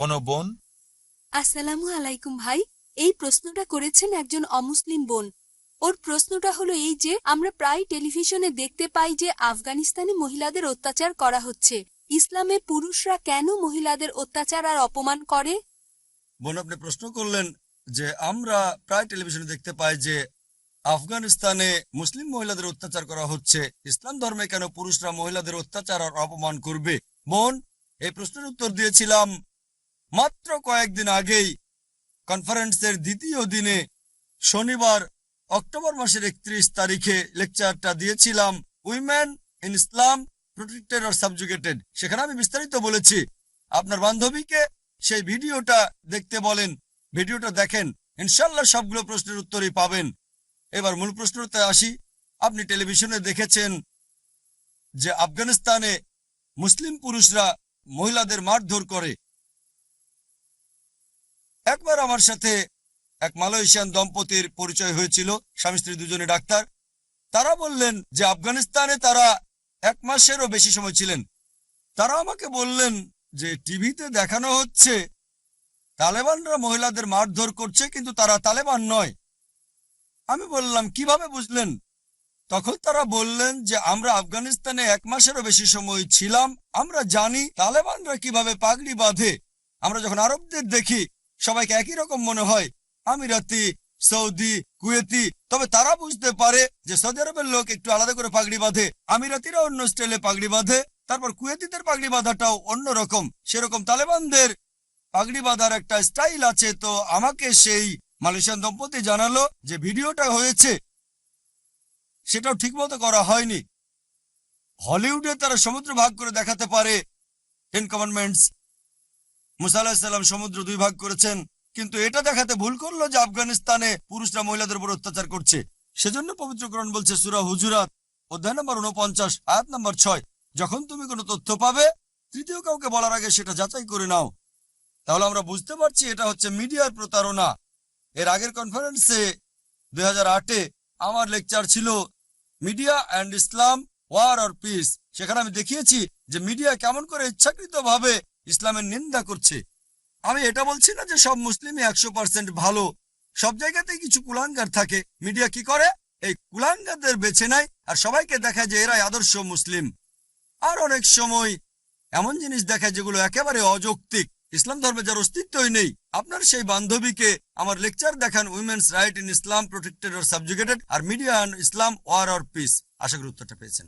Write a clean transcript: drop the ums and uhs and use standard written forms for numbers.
কোনো বোন? আসসালামু আলাইকুম ভাই। এই প্রশ্নটা করেছেন একজন অমুসলিম বোন। ওর প্রশ্নটা হলো এই যে আমরা প্রায় টেলিভিশনে দেখতে পাই যে আফগানিস্তানে মহিলাদের অত্যাচার করা হচ্ছে। ইসলামে পুরুষরা কেন মহিলাদের অত্যাচার আর অপমান করে? বোন, আপনি প্রশ্ন করলেন যে আমরা প্রায় টেলিভিশনে দেখতে পাই যে আফগানিস্তানে মুসলিম মহিলাদের অত্যাচার করা হচ্ছে, ইসলাম ধর্মে কেন পুরুষরা মহিলাদের অত্যাচার আর অপমান করবে। বোন, এই প্রশ্নের উত্তর দিয়েছিলাম মাত্র কয়েকদিন আগেই কনফারেন্সের দ্বিতীয় দিনে, শনিবার অক্টোবর মাসের 31 তারিখে লেকচারটা দিয়েছিলাম, women in Islam protected or subjugated. সেখানে আমি বিস্তারিত বলেছি। আপনার বান্ধবীকে সেই ভিডিওটা দেখতে বলেন, ভিডিওটা দেখেন, ইনশাল্লাহ সবগুলো প্রশ্নের উত্তরই পাবেন। এবার মূল প্রশ্নতে আসি। আপনি টেলিভিশনে দেখেছেন যে আফগানিস্তানে মুসলিম পুরুষরা মহিলাদের মারধর করে। একবার আমার সাথে এক মালয়েশিয়ান দম্পতির পরিচয় হয়েছিল, স্বামী স্ত্রী দুজনে ডাক্তার। তারা বললেন যে আফগানিস্তানে তারা 1 মাসেরও বেশি সময় ছিলেন। তারা আমাকে বললেন যে টিভিতে দেখানো হচ্ছে তালেবানরা মহিলাদের মারধর করছে, কিন্তু তারা তালেবান নয়। আমি বললাম, কিভাবে বুঝলেন? তখন তারা বললেন যে আমরা আফগানিস্তানে 1 মাসেরও বেশি সময় ছিলাম, আমরা জানি তালেবানরা কিভাবে পাগড়ি বাঁধে। আমরা যখন আরবদের দেখি সবাইকে একই রকম মনে হয়, আমিরাতি, সৌদি, কুয়েতি, তবে তারা বুঝতে পারে যে সৌদি আরবের লোক একটু আলাদা করে পাগড়ি বাঁধে, আমিরাতিরা অন্য স্টাইলে পাগড়ি বাঁধে, তারপর কুয়েতিদের পাগড়ি বাঁধাটাও অন্যরকম। সেরকম তালেবানদের পাগড়ি বাঁধার একটা স্টাইল আছে। তো আমাকে সেই মালয়েশিয়ান দম্পতি জানালো যে ভিডিওটা হয়েছে সেটাও ঠিকমতো করা হয়নি। হলিউডে তারা সমুদ্র ভাগ করে দেখাতে পারে, 10 কমান্ডমেন্টস, মুসা আলাইহিস সালাম সমুদ্র 2 ভাগ করেছেন, কিন্তু এটা দেখাতে ভুল করলো যে আফগানিস্তানে পুরুষরা মহিলাদের উপর অত্যাচার করছে। সেজন্য পবিত্র কোরআন বলছে সূরা হুজুরাত অধ্যায় নম্বর 49 আয়াত নম্বর 6, যখন তুমি কোনো তথ্য পাবে তৃতীয় কাউকে বলার আগে সেটা যাচাই করে নাও। তাহলে আমরা বুঝতে পারছি এটা হচ্ছে মিডিয়ার প্রতারণা। এর আগের কনফারেন্সে 2008-এ আমার লেকচার ছিল media and Islam, war or peace. সেখানে আমি দেখিয়েছি যে মিডিয়া কেমন করে ইচ্ছাকৃতভাবে ইসলামের নিন্দা করছে। আমি এটা বলছি না যে সব মুসলিমই 100% ভালো, সব জায়গাতেই কিছু কুলাঙ্গার থাকে। মিডিয়া কি করে? এই কুলাঙ্গারদের বেছে নেয় আর সবাইকে দেখায় যে এরাই আদর্শ মুসলিম। আর অনেক সময় এমন জিনিস দেখায় যেগুলো একেবারে অযৌক্তিক, ইসলাম ধর্মে যার অস্তিত্বই নেই। আপনার সেই বান্ধবীকে আমার লেকচার দেখান women's right in Islam protected or subjugated আর media and Islam, war or peace. আশা করি উত্তরটা পেয়েছেন।